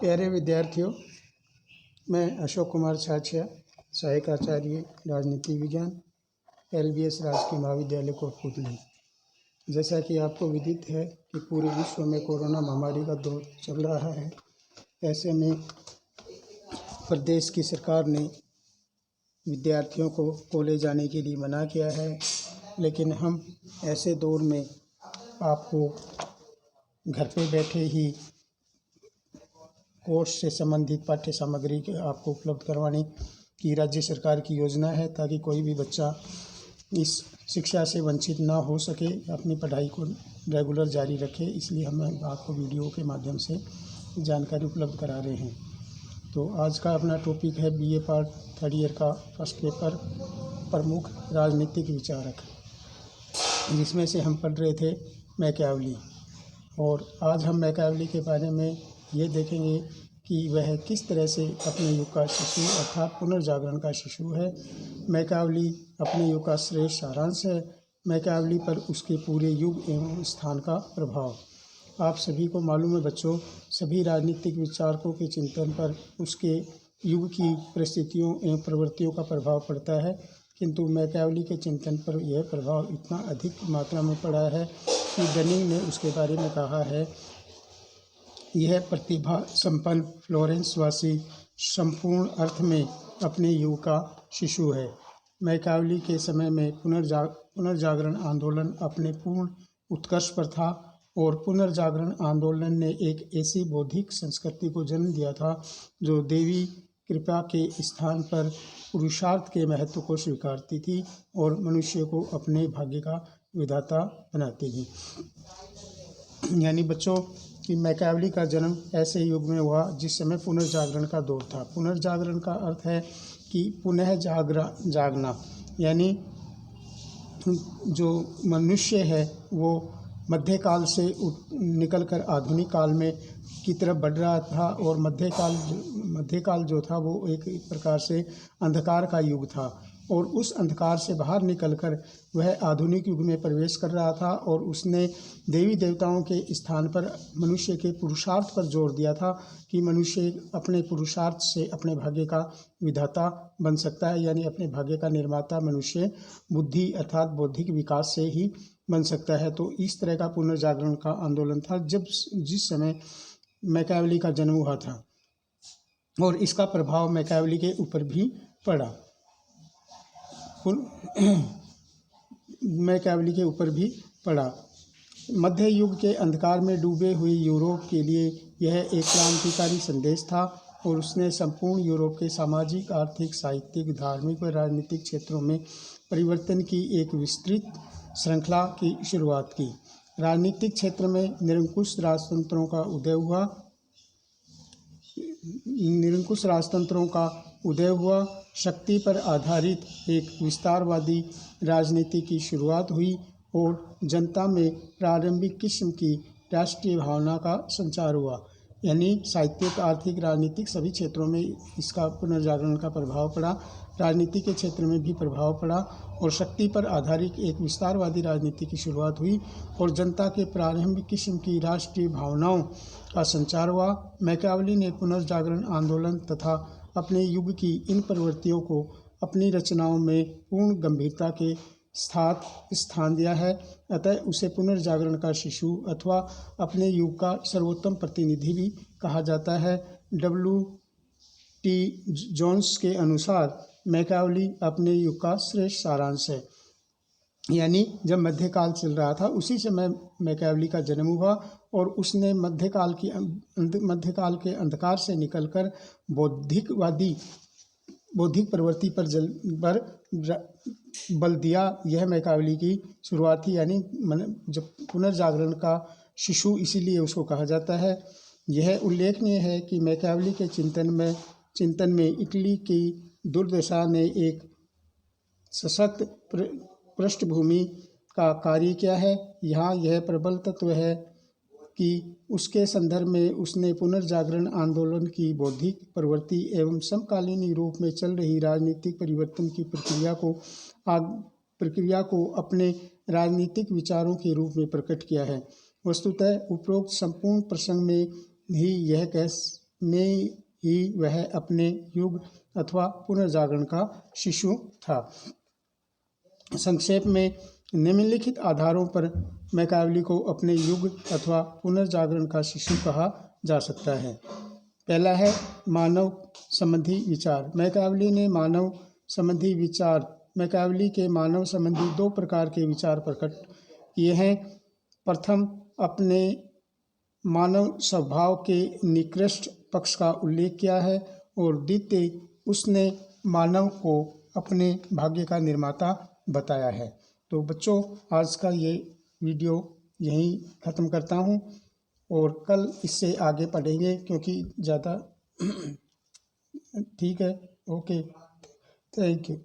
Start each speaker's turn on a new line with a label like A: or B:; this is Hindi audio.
A: प्यारे विद्यार्थियों, मैं अशोक कुमार छाछिया, सहायक आचार्य राजनीति विज्ञान, LBS राजकीय महाविद्यालय कोटपुतली। जैसा कि आपको विदित है कि पूरे विश्व में कोरोना महामारी का दौर चल रहा है। ऐसे में प्रदेश की सरकार ने विद्यार्थियों को कॉलेज जाने के लिए मना किया है, लेकिन हम ऐसे दौर में आपको घर पे बैठे ही कोर्स से संबंधित पाठ्य सामग्री आपको उपलब्ध करवाने की राज्य सरकार की योजना है, ताकि कोई भी बच्चा इस शिक्षा से वंचित ना हो सके, अपनी पढ़ाई को रेगुलर जारी रखे। इसलिए हम आपको वीडियो के माध्यम से जानकारी उपलब्ध करा रहे हैं। तो आज का अपना टॉपिक है BA पार्ट 3rd ईयर का फर्स्ट पेपर, प्रमुख राजनीतिक विचारक, जिसमें से हम पढ़ रहे थे मैकियावेली। और आज हम मैकियावेली के बारे में ये देखेंगे कि वह किस तरह से अपने युग का शिशु अर्थात पुनर्जागरण का शिशु है। मैकियावेली अपने युग का श्रेष्ठ सारांश है। मैकियावेली पर उसके पूरे युग एवं स्थान का प्रभाव। आप सभी को मालूम है बच्चों, सभी राजनीतिक विचारकों के चिंतन पर उसके युग की परिस्थितियों एवं प्रवृत्तियों का प्रभाव पड़ता है, किंतु मैकियावेली के चिंतन पर यह प्रभाव इतना अधिक मात्रा में पड़ा है कि डनिंग ने उसके बारे में कहा है, यह प्रतिभा संपन्न फ्लोरेंस वासी संपूर्ण अर्थ में अपने युग का शिशु है। मैकियावेली के समय में पुनर्जागरण आंदोलन अपने पूर्ण उत्कर्ष पर था, और पुनर्जागरण आंदोलन ने एक ऐसी बौद्धिक संस्कृति को जन्म दिया था जो देवी कृपा के स्थान पर पुरुषार्थ के महत्व को स्वीकारती थी और मनुष्य को अपने भाग्य का विधाता बनाती थी। यानी बच्चों कि मैकियावेली का जन्म ऐसे युग में हुआ जिस समय पुनर्जागरण का दौर था। पुनर्जागरण का अर्थ है कि पुनः जागना, यानी जो मनुष्य है वो मध्यकाल से निकलकर आधुनिक काल में की तरफ बढ़ रहा था, और मध्यकाल जो था वो एक प्रकार से अंधकार का युग था, और उस अंधकार से बाहर निकलकर वह आधुनिक युग में प्रवेश कर रहा था। और उसने देवी देवताओं के स्थान पर मनुष्य के पुरुषार्थ पर जोर दिया था कि मनुष्य अपने पुरुषार्थ से अपने भाग्य का विधाता बन सकता है, यानी अपने भाग्य का निर्माता मनुष्य बुद्धि अर्थात बौद्धिक विकास से ही बन सकता है। तो इस तरह का पुनर्जागरण का आंदोलन था जिस समय मैकियावेली का जन्म हुआ था, और इसका प्रभाव मैकियावेली के ऊपर भी पड़ा। मैकियावेली के ऊपर भी पड़ा। मध्य युग के अंधकार में डूबे हुए यूरोप के लिए यह एक क्रांतिकारी संदेश था, और उसने संपूर्ण यूरोप के सामाजिक, आर्थिक, साहित्यिक, धार्मिक व राजनीतिक क्षेत्रों में परिवर्तन की एक विस्तृत श्रृंखला की शुरुआत की। राजनीतिक क्षेत्र में निरंकुश राजतंत्रों का उदय हुआ। शक्ति पर आधारित एक विस्तारवादी राजनीति की शुरुआत हुई, और जनता में प्रारंभिक किस्म की राष्ट्रीय भावना का संचार हुआ। यानी साहित्यिक, आर्थिक, राजनीतिक सभी क्षेत्रों में इसका पुनर्जागरण का प्रभाव पड़ा। राजनीति के क्षेत्र में भी प्रभाव पड़ा, और शक्ति पर आधारित एक विस्तारवादी राजनीति की शुरुआत हुई, और जनता के प्रारंभिक किस्म की राष्ट्रीय भावनाओं का संचार हुआ। मैकियावेली ने पुनर्जागरण आंदोलन तथा अपने युग की इन प्रवृत्तियों को अपनी रचनाओं में पूर्ण गंभीरता के साथ स्थान दिया है। अतः उसे पुनर्जागरण का शिशु अथवा अपने युग का सर्वोत्तम प्रतिनिधि भी कहा जाता है। W.T. जोन्स के अनुसार मैकियावेली अपने युग का श्रेष्ठ सारांश है। यानी जब मध्यकाल चल रहा था उसी समय मैकियावेली का जन्म हुआ, और उसने मध्यकाल के अंधकार से निकलकर बौद्धिक प्रवृत्ति पर बल दिया। यह मैकियावेली की शुरुआत थी, यानी जब पुनर्जागरण का शिशु इसीलिए उसको कहा जाता है। यह उल्लेखनीय है कि मैकियावेली के चिंतन में इटली की दुर्दशा ने एक सशक्त पृष्ठभूमि का कार्य किया है। यहाँ यह प्रबल तत्व है कि उसके संदर्भ में उसने पुनर्जागरण आंदोलन की बौद्धिक प्रवृत्ति एवं समकालीन यूरोप में चल रही राजनीतिक परिवर्तन की प्रक्रिया को अपने राजनीतिक विचारों के रूप में प्रकट किया है। वस्तुतः उपरोक्त संपूर्ण प्रसंग में ही यह में ही वह अपने युग अथवा पुनर्जागरण का शिशु था। संक्षेप में निम्नलिखित आधारों पर मैकावली को अपने युग अथवा पुनर्जागरण का शिशु कहा जा सकता है। पहला है मानव संबंधी विचार। मैकावली के मानव संबंधी दो प्रकार के विचार प्रकट किए हैं। प्रथम, अपने मानव स्वभाव के निकृष्ट पक्ष का उल्लेख किया है, और द्वितीय, उसने मानव को अपने भाग्य का निर्माता बताया है। तो बच्चों, आज का ये वीडियो यहीं ख़त्म करता हूँ और कल इससे आगे पढ़ेंगे, क्योंकि ज़्यादा ठीक है। Okay, thank you.